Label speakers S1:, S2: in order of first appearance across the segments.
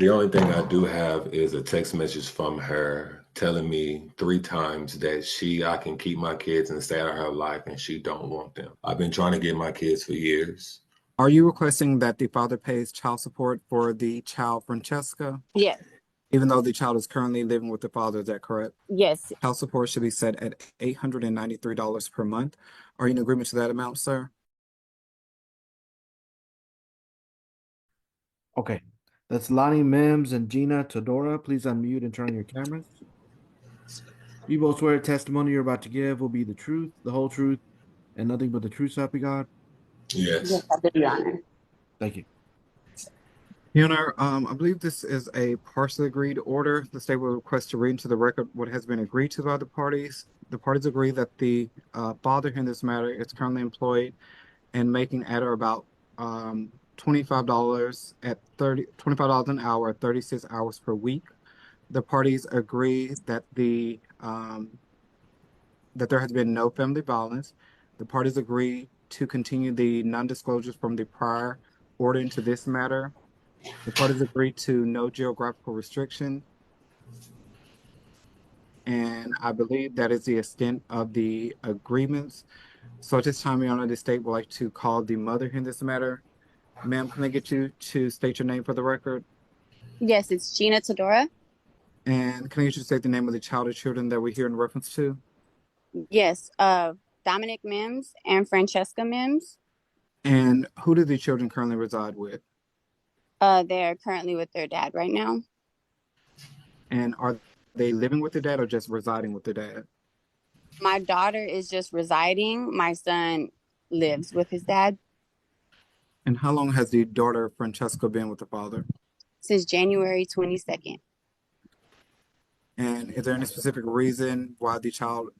S1: The only thing I do have is a text message from her telling me 3 times that I can keep my kids and stay out of her life and she don't want them. I've been trying to get my kids for years.
S2: Are you requesting that the father pays child support for the child Francesca,
S3: Yes,
S2: even though the child is currently living with the father? Is that correct?
S3: yes,
S2: Child support should be set at $893 per month. Are you in agreement to that amount, sir?
S4: Okay. That's Lonnie Mims and Gina Todora. Please unmute and turn on your cameras. You both swear testimony you're about to give will be the truth, the whole truth, and nothing but the truth, so help you God.
S3: yes,
S1: Yes.
S3: I do, Your Honor.
S4: Thank you.
S2: Your Honor, I believe this is a partially agreed order. The state will request to read into the record what has been agreed to by the parties. The parties agree that the father in this matter is currently employed and making at or about $25 at $25 an hour, 36 hours per week. The parties agree that that there has been no family violence. The parties agree to continue the non-disclosures from the prior order into this matter. The parties agree to no geographical restriction, and I believe that is the extent of the agreements. So at this time, Your Honor, the state would like to call the mother in this matter. Ma'am, can I get you to state your name for the record?
S3: Yes, it's Gina Todora.
S2: And can I get you to state the name of the child or children that we're here in reference to?
S3: Yes, Dominic Mims and Francesca Mims.
S2: And who do the children currently reside with?
S3: They're currently with their dad right now.
S2: And are they living with their dad or just residing with their dad?
S3: My daughter is just residing. My son lives with his dad
S2: And how long has the daughter Francesca been with the father?
S3: since January 22nd.
S2: And is there any specific reason why the child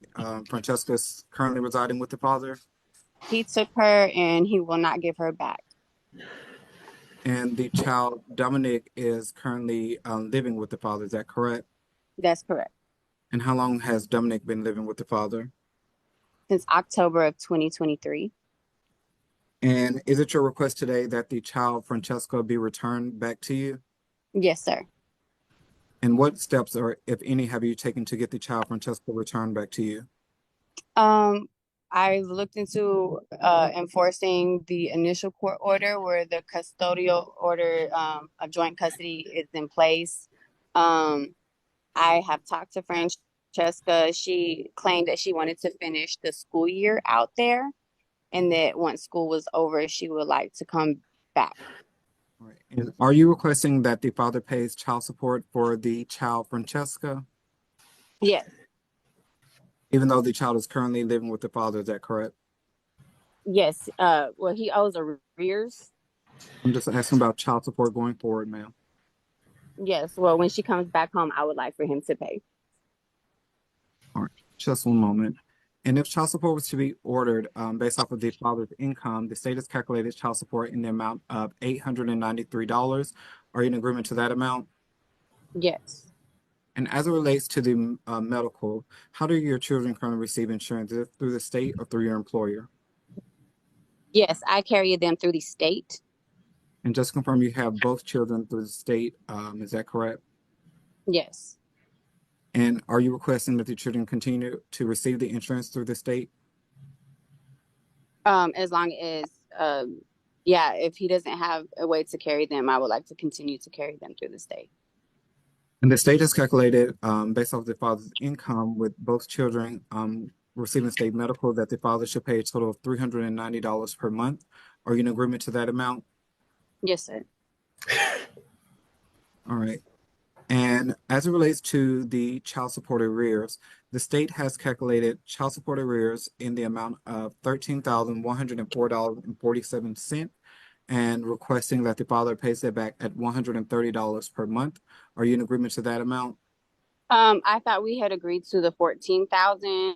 S2: Francesca is currently residing with the father?
S3: He took her and he will not give her back.
S2: And the child Dominic is currently living with the father. Is that correct?
S3: That's correct.
S2: And how long has Dominic been living with the father?
S3: Since October of 2023.
S2: And is it your request today that the child Francesca be returned back to you?
S3: Yes, sir.
S2: And what steps, or if any, have you taken to get the child Francesca returned back to you?
S3: I've looked into enforcing the initial court order where the custodial order of joint custody is in place. I have talked to Francesca. She claimed that she wanted to finish the school year out there and that once school was over, she would like to come back.
S2: All right. And are you requesting that the father pays child support for the child Francesca,
S3: Yes,
S2: even though the child is currently living with the father? Is that correct?
S3: yes. Well, he owes arrears.
S2: I'm just asking about child support going forward, ma'am.
S3: Yes, well, when she comes back home, I would like for him to pay.
S2: All right, just one moment. And if child support was to be ordered based off of the father's income, the state has calculated child support in the amount of $893. Are you in agreement to that amount?
S3: Yes.
S2: And as it relates to the medical, how do your children currently receive insurance? Is it through the state or through your employer?
S3: Yes, I carry them through the state.
S2: And just confirm you have both children through the state. Is that correct?
S3: Yes.
S2: And are you requesting that the children continue to receive the insurance through the state?
S3: As long as, yeah, if he doesn't have a way to carry them, I would like to continue to carry them through the state.
S2: And the state has calculated, based off the father's income, with both children receiving state medical, that the father should pay a total of $390 per month. Are you in agreement to that amount?
S3: Yes, sir.
S2: All right. And as it relates to the child support arrears, the state has calculated child support arrears in the amount of $13,104.47 and requesting that the father pays it back at $130 per month. Are you in agreement to that amount?
S3: I thought we had agreed to the 14,000.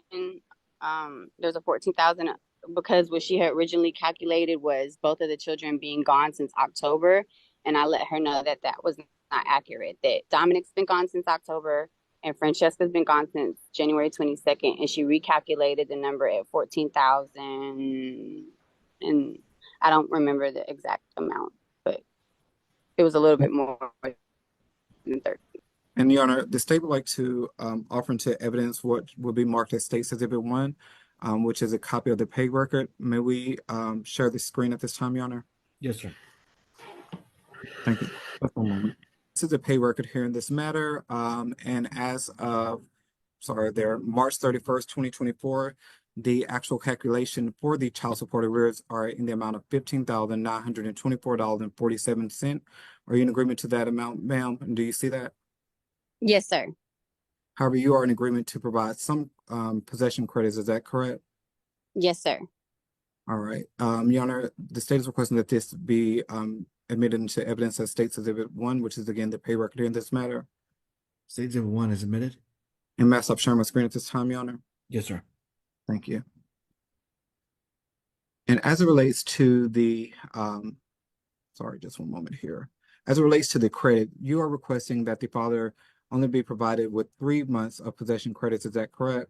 S3: There's a 14,000 because what she had originally calculated was both of the children being gone since October, and I let her know that that was not accurate. That Dominic's been gone since October, and Francesca's been gone since January 22nd, and she recalculated the number at 14,000, and I don't remember the exact amount, but it was a little bit more
S2: And Your Honor, the state would like to offer into evidence what will be marked as State's Exhibit 1, which is a copy of the pay record. May we share the screen at this time, Your Honor?
S4: Yes, sir.
S2: Thank you. Just one moment. This is a pay record here in this matter. And as of, there, March 31st, 2024, the actual calculation for the child support arrears are in the amount of $15,924.47. Are you in agreement to that amount, ma'am? And do you see that?
S3: Yes, sir.
S2: However, you are in agreement to provide some possession credits. Is that correct?
S3: Yes, sir.
S2: All right. Your Honor, the state is requesting that this be admitted into evidence as State's Exhibit 1, which is again the pay record here in this matter.
S4: State Exhibit 1 is admitted.
S2: And may I stop sharing my screen at this time, Your Honor?
S4: Yes, sir.
S2: Thank you. And as it relates to the, just one moment here. As it relates to the credit, you are requesting that the father only be provided with 3 months of possession credits. Is that correct?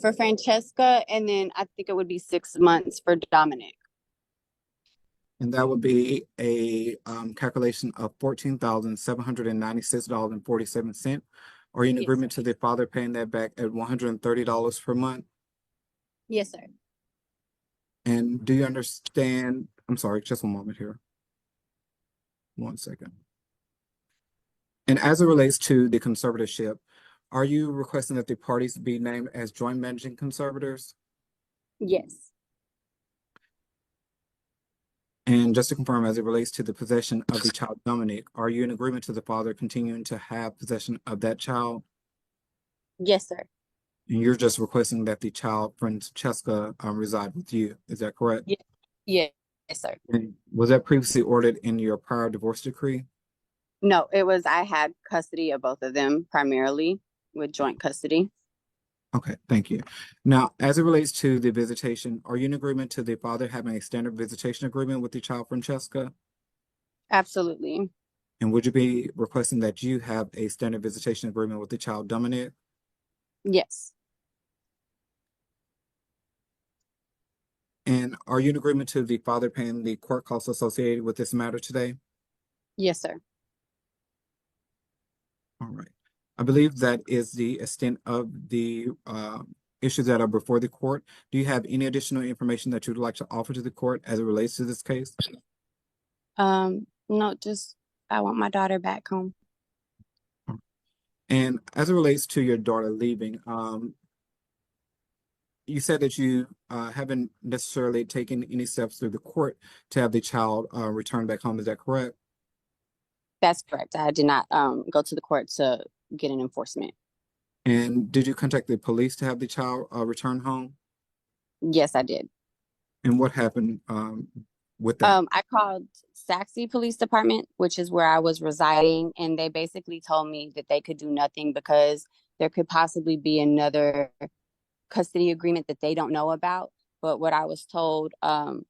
S3: For Francesca, and then I think it would be 6 months for Dominic.
S2: And that would be a calculation of $14,796.47. Are you in
S3: Yes,
S2: agreement
S3: sir.
S2: to the father paying that back at $130 per month?
S3: Yes, sir.
S2: And do you understand? I'm sorry, just one moment here. 1 second. And as it relates to the conservatorship, are you requesting that the parties be named as joint managing conservators?
S3: Yes.
S2: And just to confirm, as it relates to the possession of the child Dominic, are you in agreement to the father continuing to have possession of that child?
S3: Yes, sir.
S2: And you're just requesting that the child, Francesca, reside with you. Is that correct?
S3: Yeah. Yes, sir.
S2: And was that previously ordered in your prior divorce decree?
S3: No, it was, I had custody of both of them primarily with joint custody.
S2: Okay, thank you. Now, as it relates to the visitation, are you in agreement to the father having a standard visitation agreement with the child, Francesca?
S3: Absolutely.
S2: And would you be requesting that you have a standard visitation agreement with the child, Dominic?
S3: Yes.
S2: And are you in agreement to the father paying the court costs associated with this matter today?
S3: Yes, sir.
S2: All right. I believe that is the extent of the issues that are before the court. Do you have any additional information that you'd like to offer to the court as it relates to this case?
S3: No, just I want my daughter back home.
S2: And as it relates to your daughter leaving, you said that you haven't necessarily taken any steps through the court to have the child return back home. Is that correct?
S3: That's correct. I did not go to the court to get an enforcement.
S2: And did you contact the police to have the child return home?
S3: Yes, I did.
S2: And what happened with that?
S3: I called Saxe Police Department, which is where I was residing, and they basically told me that they could do nothing because there could possibly be another custody agreement that they don't know about. But what I was told from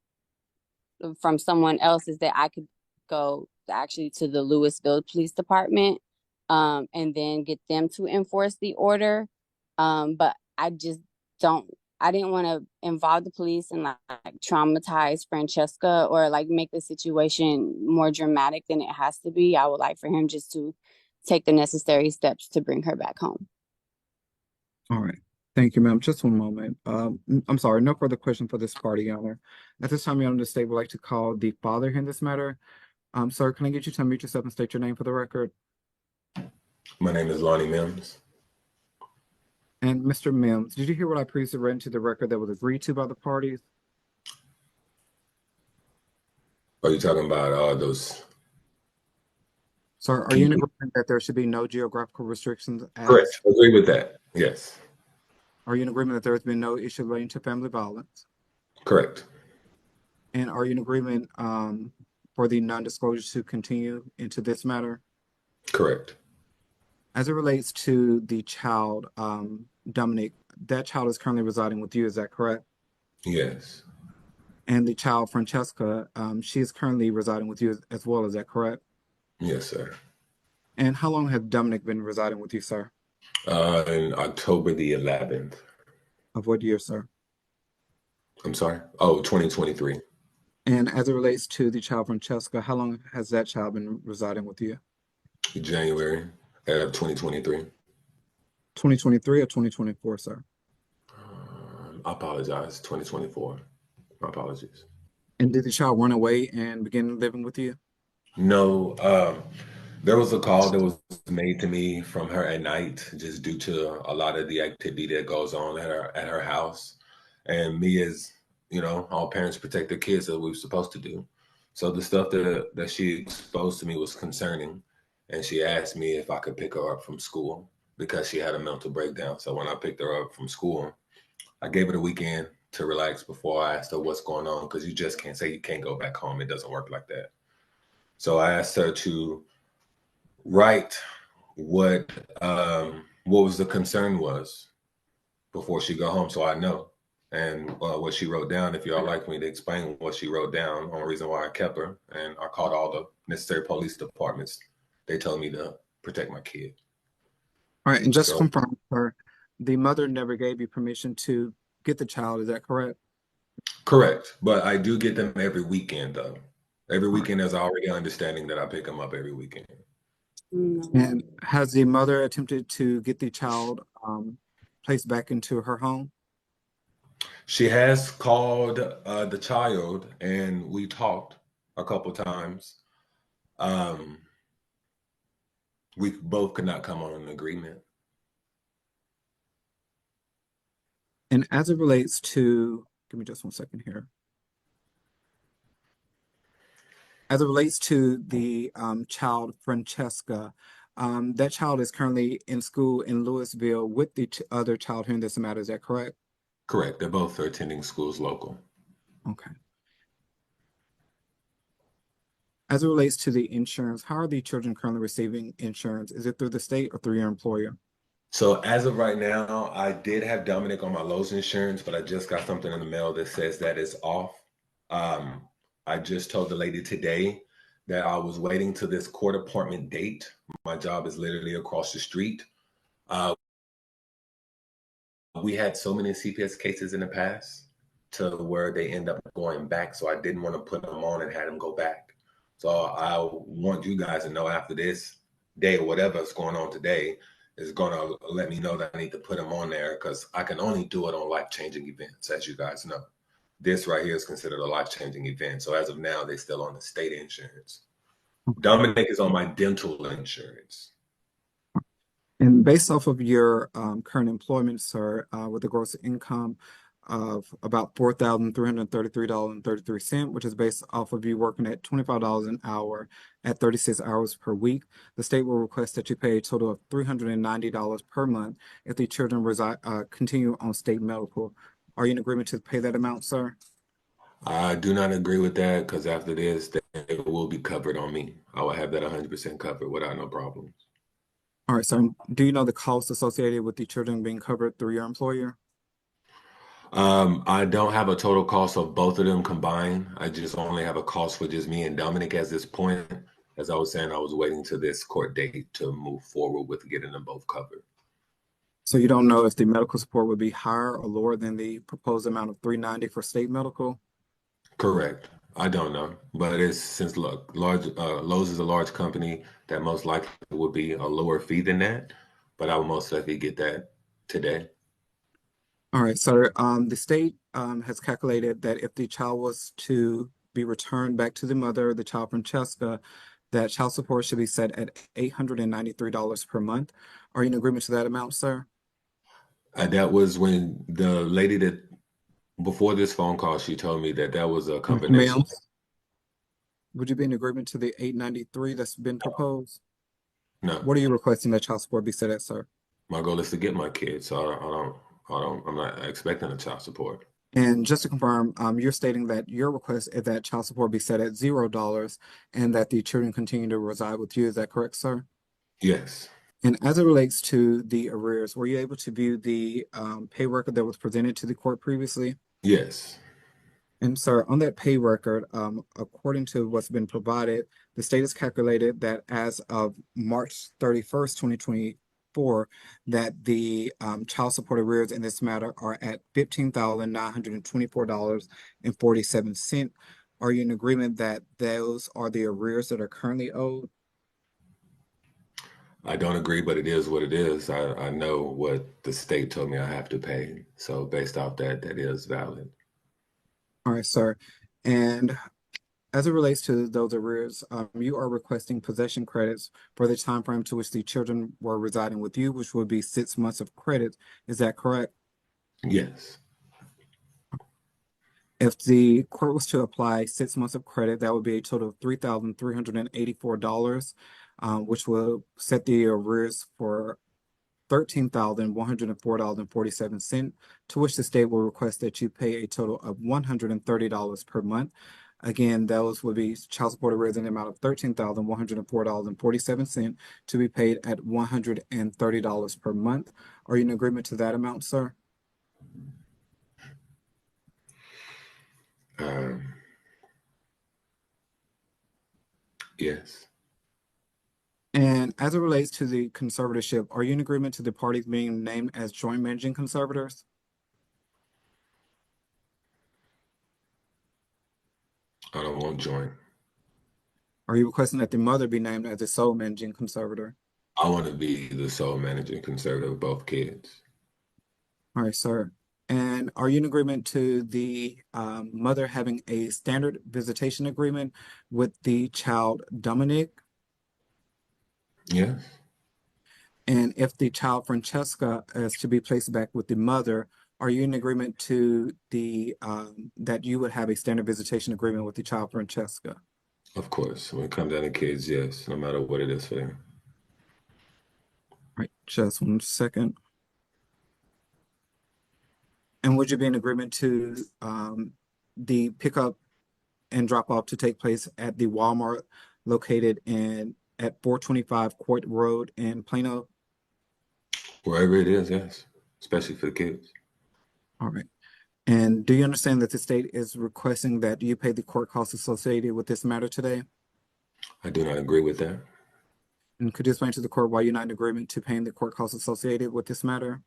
S3: someone else is that I could go actually to the Louisville Police Department and then get them to enforce the order. But I just I didn't want to involve the police and like traumatize Francesca or like make the situation more dramatic than it has to be. I would like for him just to take the necessary steps to bring her back home.
S2: All right. Thank you, ma'am. Just one moment. I'm sorry, no further question for this party, Your Honor. At this time, Your Honor, the state would like to call the father in this matter. Sir, can I get you to unmute yourself and state your name for the record?
S1: My name is Lonnie Mims.
S2: And Mr. Mims, did you hear what I previously read into the record that was agreed to by the parties?
S1: Are you talking about those?
S2: Sir, are you in agreement that there should be no geographical restrictions?
S1: Correct. Agree with that. Yes.
S2: Are you in agreement that there has been no issue relating to family violence?
S1: Correct.
S2: And are you in agreement for the non-disclosure to continue into this matter?
S1: Correct.
S2: As it relates to the child, Dominic, that child is currently residing with you, is that correct?
S1: Yes.
S2: And the child, Francesca, she is currently residing with you as well, is that correct?
S1: Yes, sir.
S2: And how long has Dominic been residing with you, sir?
S1: In October the 11th.
S2: Of what year, sir?
S1: I'm sorry? Oh, 2023.
S2: And as it relates to the child, Francesca, how long has that child been residing with you?
S1: January of 2023.
S2: 2023 or 2024, sir?
S1: I apologize. 2024. My apologies.
S2: And did the child run away and begin living with you?
S1: No, there was a call that was made to me from her at night, just due to a lot of the activity that goes on at her house, and me as all parents protect their kids that we're supposed to do. So the stuff that she exposed to me was concerning, and she asked me if I could pick her up from school because she had a mental breakdown. So when I picked her up from school, I gave her the weekend to relax before I asked her what's going on, because you just can't say you can't go back home. It doesn't work like that. So I asked her to write what was the concern was before she go home, so I know. And what she wrote down, if y'all like me to explain what she wrote down on the reason why I kept her, and I called all the necessary police departments. They told me to protect my kid.
S2: All right, and just
S1: So
S2: confirm, sir, the mother never gave you permission to get the child. Is that correct?
S1: correct, but I do get them every weekend though. Every
S2: All right.
S1: weekend, there's already understanding that I pick them up every weekend.
S2: And has the mother attempted to get the child placed back into her home?
S1: She has called the child, and we talked a couple times. Um, we both could not come on an agreement.
S2: And as it relates to, give me just one second here. As it relates to the child, Francesca, that child is currently in school in Louisville with the other child here in this matter. Is that correct?
S1: Correct. They both are attending schools local.
S2: Okay. As it relates to the insurance, how are the children currently receiving insurance? Is it through the state or through your employer?
S1: So as of right now, I did have Dominic on my Lowe's insurance, but I just got something in the mail that says that it's off. Um, I just told the lady today that I was waiting to this court appointment date. My job is literally across the street. We had so many CPS cases in the past to where they end up going back. So I didn't want to put them on and have them go back. So I want you guys to know after this day or whatever's going on today is going to let me know that I need to put them on there, because I can only do it on life-changing events, as you guys know. This right here is considered a life-changing event. So as of now, they're still on the state insurance. Dominic is on my dental insurance.
S2: And based off of your current employment, sir, with a gross income of about $4,333.33, which is based off of you working at $25 an hour at 36 hours per week, the state will request that you pay a total of $390 per month if the children continue on state medical. Are you in agreement to pay that amount, sir?
S1: I do not agree with that, because after this, it will be covered on me. I will have that 100% covered without no problems.
S2: All right, sir. Do you know the costs associated with the children being covered through your employer?
S1: I don't have a total cost of both of them combined. I just only have a cost for just me and Dominic at this point. As I was saying, I was waiting to this court date to move forward with getting them both covered.
S2: So you don't know if the medical support would be higher or lower than the proposed amount of $390 for state medical?
S1: Correct. I don't know, but it's since Lowe's is a large company, that most likely would be a lower fee than that. But I will most likely get that today.
S2: All right, so the state has calculated that if the child was to be returned back to the mother, the child Francesca, that child support should be set at $893 per month. Are you in agreement to that amount, sir?
S1: That was when the lady that before this phone call, she told me that that was a combination.
S2: Ma'am, would you be in agreement to the $893 that's been proposed?
S1: No,
S2: What are you requesting that child support be set at, sir?
S1: my goal is to get my kids, so I'm not expecting a child support.
S2: And just to confirm, you're stating that your request is that child support be set at $0 and that the children continue to reside with you. Is that correct, sir?
S1: Yes.
S2: And as it relates to the arrears, were you able to view the pay record that was presented to the court previously?
S1: Yes.
S2: And sir, on that pay record, according to what's been provided, the state has calculated that as of March 31st, 2024, that the child support arrears in this matter are at $15,924.47. Are you in agreement that those are the arrears that are currently owed?
S1: I don't agree, but it is what it is. I know what the state told me I have to pay. So based off that, that is valid.
S2: All right, sir. And as it relates to those arrears, you are requesting possession credits for the time frame to which the children were residing with you, which would be 6 months of credit. Is that correct?
S1: Yes,
S2: If the court was to apply 6 months of credit, that would be a total of $3,384, which will set the arrears for $13,104.47, to which the state will request that you pay a total of $130 per month. Again, those would be child support arrears in the amount of $13,104.47 to be paid at $130 per month. Are you in agreement to that amount, sir?
S1: um, yes.
S2: And as it relates to the conservatorship, are you in agreement to the parties being named as joint managing conservators?
S1: I don't want joint.
S2: Are you requesting that the mother be named as the sole managing conservator?
S1: I want to be the sole managing conservator of both kids.
S2: All right, sir. And are you in agreement to the mother having a standard visitation agreement with the child Dominic?
S1: Yes,
S2: And if the child Francesca is to be placed back with the mother, are you in agreement to the that you would have a standard visitation agreement with the child Francesca?
S1: of course. When it comes down to kids, yes, no matter what it is for them.
S2: Right, just 1 second. And would you be in agreement to the pickup and drop off to take place at the Walmart located in at 425 Court Road in Plano?
S1: Wherever it is, yes, especially for the kids.
S2: All right. And do you understand that the state is requesting that you pay the court costs associated with this matter today?
S1: I do not agree with that.
S2: And could you explain to the court why you're not in agreement to paying the court costs associated with this matter?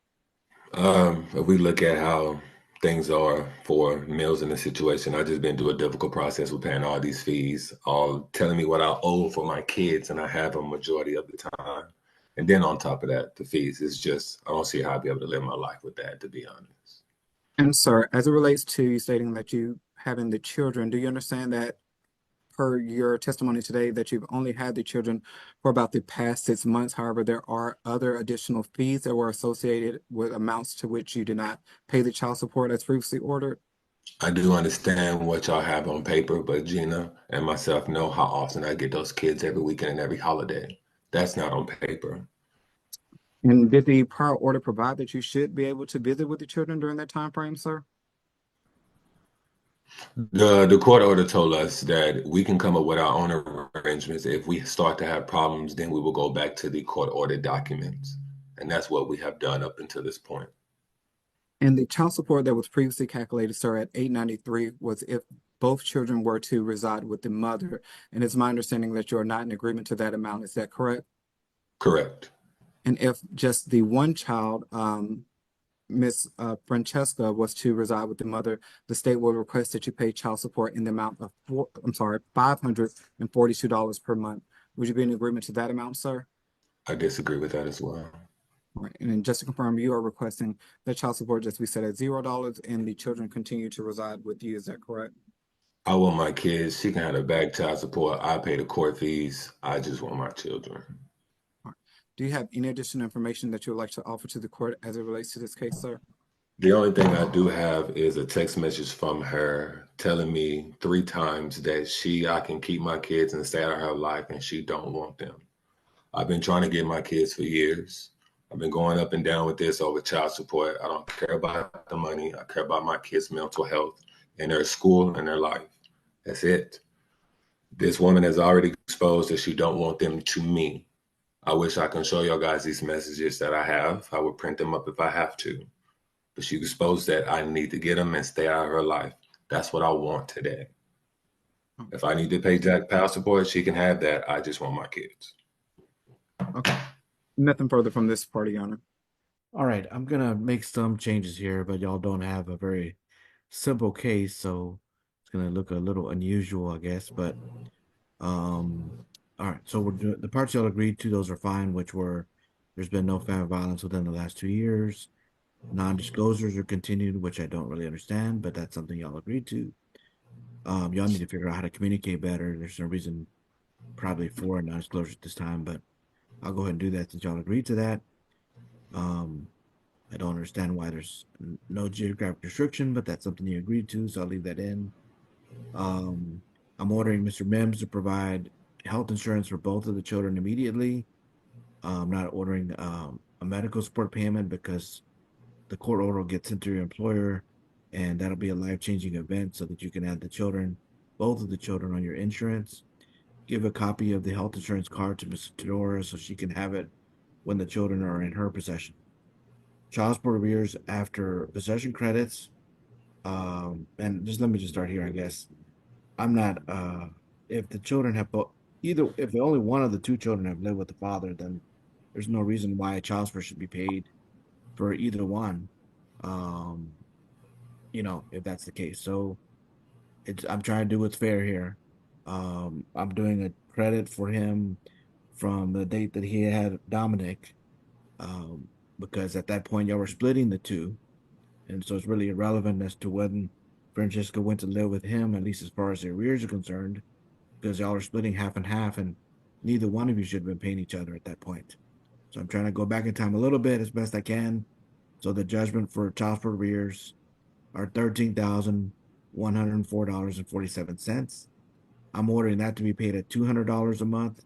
S1: If we look at how things are for meals in this situation, I just been through a difficult process with paying all these fees, all telling me what I owe for my kids, and I have a majority of the time. And then on top of that, the fees. It's just I don't see how I'll be able to live my life with that, to be honest.
S2: And sir, as it relates to you stating that you having the children, do you understand that per your testimony today that you've only had the children for about the past 6 months? However, there are other additional fees that were associated with amounts to which you did not pay the child support as previously ordered.
S1: I do understand what y'all have on paper, but Gina and myself know how often I get those kids every weekend and every holiday. That's not on paper.
S2: And did the prior order provide that you should be able to visit with the children during that time frame, sir?
S1: The court order told us that we can come up with our own arrangements. If we start to have problems, then we will go back to the court order documents. And that's what we have done up until this point.
S2: And the child support that was previously calculated, sir, at 893 was if both children were to reside with the mother. And it's my understanding that you're not in agreement to that amount. Is that correct?
S1: Correct.
S2: And if just the one child, Miss Francesca, was to reside with the mother, the state will request that you pay child support in the amount of $542 per month. Would you be in agreement to that amount, sir?
S1: I disagree with that as well.
S2: All right. And then just to confirm, you are requesting that child support just be set at $0 and the children continue to reside with you. Is that correct?
S1: I want my kids. She can have a back child support. I pay the court fees. I just want my children.
S2: All right. Do you have any additional information that you would like to offer to the court as it relates to this case, sir?
S1: The only thing I do have is a text message from her telling me 3 times that I can keep my kids and stay out of her life and she don't want them. I've been trying to get my kids for years. I've been going up and down with this over child support. I don't care about the money. I care about my kids' mental health and their school and their life. That's it. This woman has already exposed that she don't want them to me. I wish I can show y'all guys these messages that I have. I would print them up if I have to. But she exposed that I need to get them and stay out of her life. That's what I want today. If I need to pay Jack child support, she can have that. I just want my kids.
S2: Okay. Nothing further from this party, Your Honor.
S4: All right, I'm gonna make some changes here, but y'all don't have a very simple case, so it's gonna look a little unusual, I guess. But All right, so we're doing the parts y'all agreed to, those are fine, which were there's been no family violence within the last 2 years. Non-disclosures are continued, which I don't really understand, but that's something y'all agreed to. Y'all need to figure out how to communicate better. There's no reason probably for a non-disclosure at this time, but I'll go ahead and do that since y'all agreed to that. I don't understand why there's no geographic restriction, but that's something you agreed to, so I'll leave that in. Um, I'm ordering Mr. Mims to provide health insurance for both of the children immediately. I'm not ordering a medical support payment because the court order will get sent to your employer, and that'll be a life-changing event so that you can add the children, both of the children, on your insurance. Give a copy of the health insurance card to Mrs. Tedora so she can have it when the children are in her possession. Child support arrears after possession credits. And just let me just start here, I guess. I'm not if the children have both either if only one of the two children have lived with the father, then there's no reason why child support should be paid for either one. Um, if that's the case. So I'm trying to do what's fair here. I'm doing a credit for him from the date that he had Dominic, um, because at that point y'all were splitting the two, and so it's really irrelevant as to when Francesca went to live with him, at least as far as the arrears are concerned, because y'all are splitting half and half, and neither one of you should have been paying each other at that point. So I'm trying to go back in time a little bit as best I can. So the judgment for child support arrears are $13,104.47. I'm ordering that to be paid at $200 a month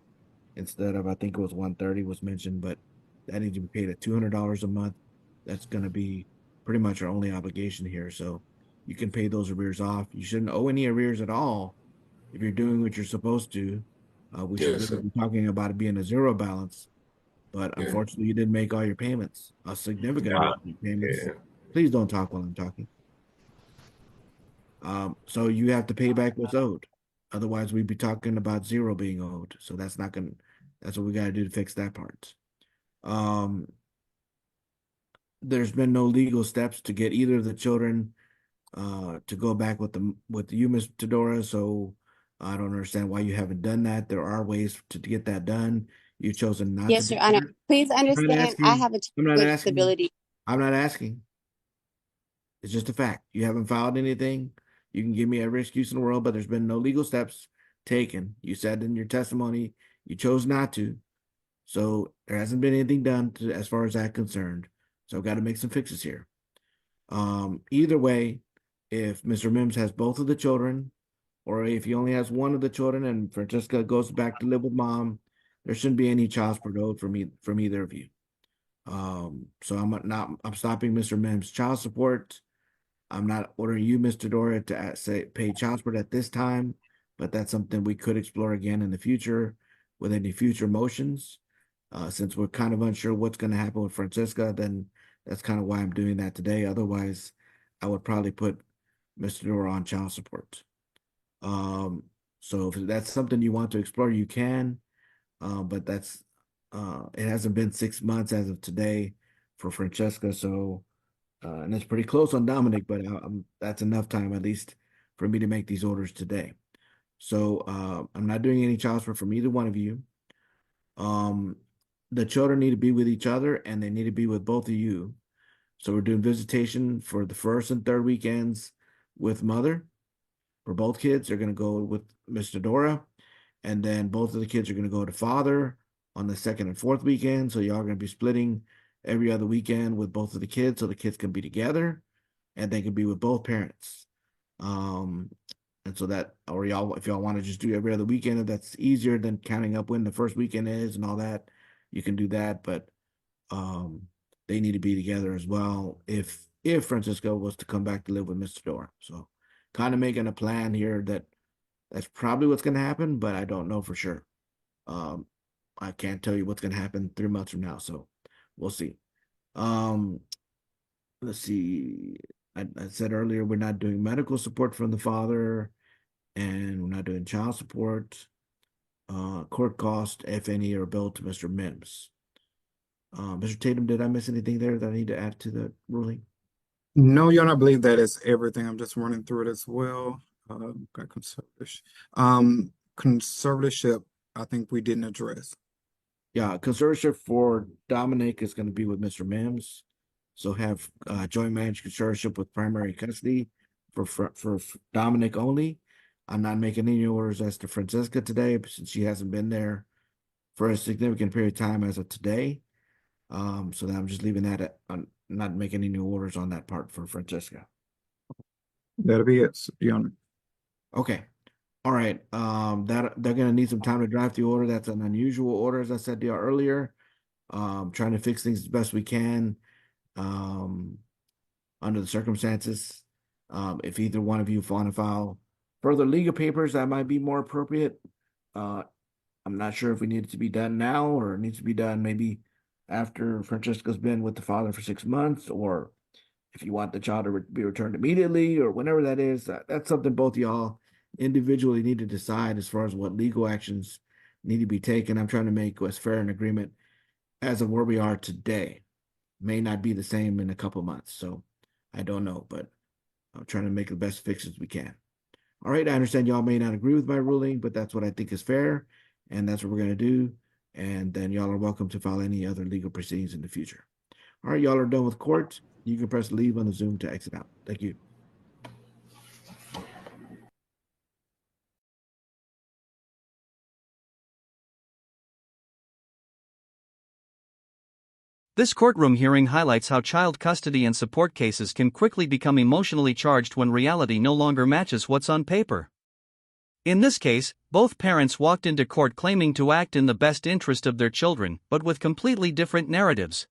S4: instead of, I think it was 130 was mentioned, but that needs to be paid at $200 a month. That's going to be pretty much our only obligation here. So you can pay those arrears off. You shouldn't owe any arrears at all if you're doing what you're supposed to. We should
S1: Yes,
S4: really
S1: sir.
S4: be talking about it being a zero balance, but
S1: Yeah.
S4: unfortunately, you didn't make all your payments, a significant
S1: Nah,
S4: amount of your payments.
S1: yeah.
S4: Please don't talk while I'm talking. So you have to pay back what's owed. Otherwise, we'd be talking about zero being owed. So that's what we got to do to fix that part. Um, there's been no legal steps to get either of the children to go back with you, Miss Tedora. So I don't understand why you haven't done that. There are ways to get that done. You've chosen not to
S3: Yes,
S4: do
S3: Your Honor.
S4: that.
S3: Please
S4: I'm not
S3: understand, I
S4: asking.
S3: have a child
S4: I'm not
S3: with
S4: asking.
S3: disability.
S4: I'm not asking. It's just a fact. You haven't filed anything. You can give me every excuse in the world, but there's been no legal steps taken. You said in your testimony you chose not to. So there hasn't been anything done as far as that concerned. So I've got to make some fixes here. Either way, if Mr. Mims has both of the children, or if he only has one of the children and Francesca goes back to live with mom, there shouldn't be any child support owed from either of you. So I'm stopping Mr. Mims' child support. I'm not ordering you, Mr. Dora, to say pay child support at this time, but that's something we could explore again in the future with any future motions. Since we're kind of unsure what's going to happen with Francesca, then that's kind of why I'm doing that today. Otherwise, I would probably put Mr. Dora on child support. So if that's something you want to explore, you can. But it hasn't been 6 months as of today for Francesca, so and it's pretty close on Dominic, but that's enough time at least for me to make these orders today. So I'm not doing any child support from either one of you. Um, the children need to be with each other, and they need to be with both of you. So we're doing visitation for the first and third weekends with mother. For both kids, they're going to go with Mr. Dora, and then both of the kids are going to go to father on the second and fourth weekend. So y'all are going to be splitting every other weekend with both of the kids, so the kids can be together and they can be with both parents. Um, and so that, or y'all, if y'all want to just do every other weekend, if that's easier than counting up when the first weekend is and all that, you can do that. But um, they need to be together as well if Francisco was to come back to live with Mr. Dora. So kind of making a plan here that's probably what's going to happen, but I don't know for sure. Um, I can't tell you what's going to happen 3 months from now, so we'll see. Um, let's see. I said earlier we're not doing medical support from the father, and we're not doing child support. Court cost, if any, are billed to Mr. Mims. Mr. Tatum, did I miss anything there that I need to add to the ruling?
S2: No, Your Honor, I believe that is everything. I'm just running through it as well. Got conservatorship. Conservatorship I think we didn't address.
S4: Yeah, conservatorship for Dominic is going to be with Mr. Mims. So have joint managed conservatorship with primary custody for Dominic only. I'm not making any orders as to Francesca today since she hasn't been there for a significant period of time as of today. So I'm just leaving that at, I'm not making any orders on that part for Francesca.
S2: That'll be it, Your Honor.
S4: Okay. All right. That they're gonna need some time to draft the order. That's an unusual order, as I said to you earlier. Trying to fix things as best we can. Under the circumstances. If either one of you want to file further legal papers, that might be more appropriate. I'm not sure if we need it to be done now or it needs to be done maybe after Francesca's been with the father for 6 months, or if you want the child to be returned immediately or whenever that is. That's something both y'all individually need to decide as far as what legal actions need to be taken. I'm trying to make as fair an agreement as of where we are today. May not be the same in a couple months, so I don't know, but I'm trying to make the best fixes we can. All right, I understand y'all may not agree with my ruling, but that's what I think is fair, and that's what we're going to do. And then y'all are welcome to file any other legal proceedings in the future. All right, y'all are done with court. You can press leave on the Zoom to exit out. Thank you.
S5: This courtroom hearing highlights how child custody and support cases can quickly become emotionally charged when reality no longer matches what's on paper. In this case, both parents walked into court claiming to act in the best interest of their children, but with completely different narratives.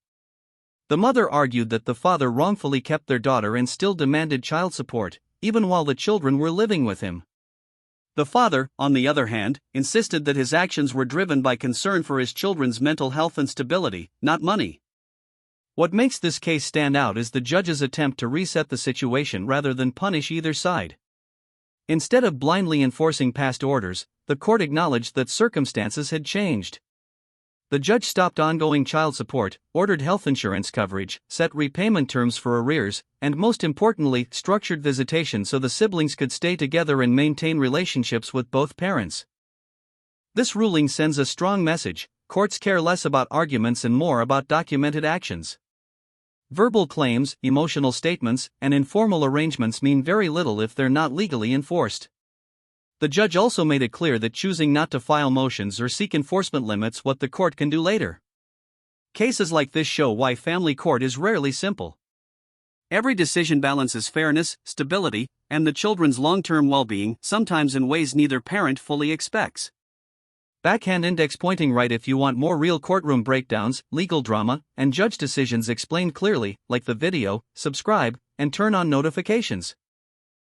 S5: The mother argued that the father wrongfully kept their daughter and still demanded child support, even while the children were living with him. The father, on the other hand, insisted that his actions were driven by concern for his children's mental health and stability, not money. What makes this case stand out is the judge's attempt to reset the situation rather than punish either side. Instead of blindly enforcing past orders, the court acknowledged that circumstances had changed. The judge stopped ongoing child support, ordered health insurance coverage, set repayment terms for arrears, and most importantly, structured visitation so the siblings could stay together and maintain relationships with both parents. This ruling sends a strong message: courts care less about arguments and more about documented actions. Verbal claims, emotional statements, and informal arrangements mean very little if they're not legally enforced. The judge also made it clear that choosing not to file motions or seek enforcement limits what the court can do later. Cases like this show why family court is rarely simple. Every decision balances fairness, stability, and the children's long-term well-being, sometimes in ways neither parent fully expects. Backhand index pointing right if you want more real courtroom breakdowns, legal drama, and judge decisions explained clearly. Like the video, subscribe, and turn on notifications.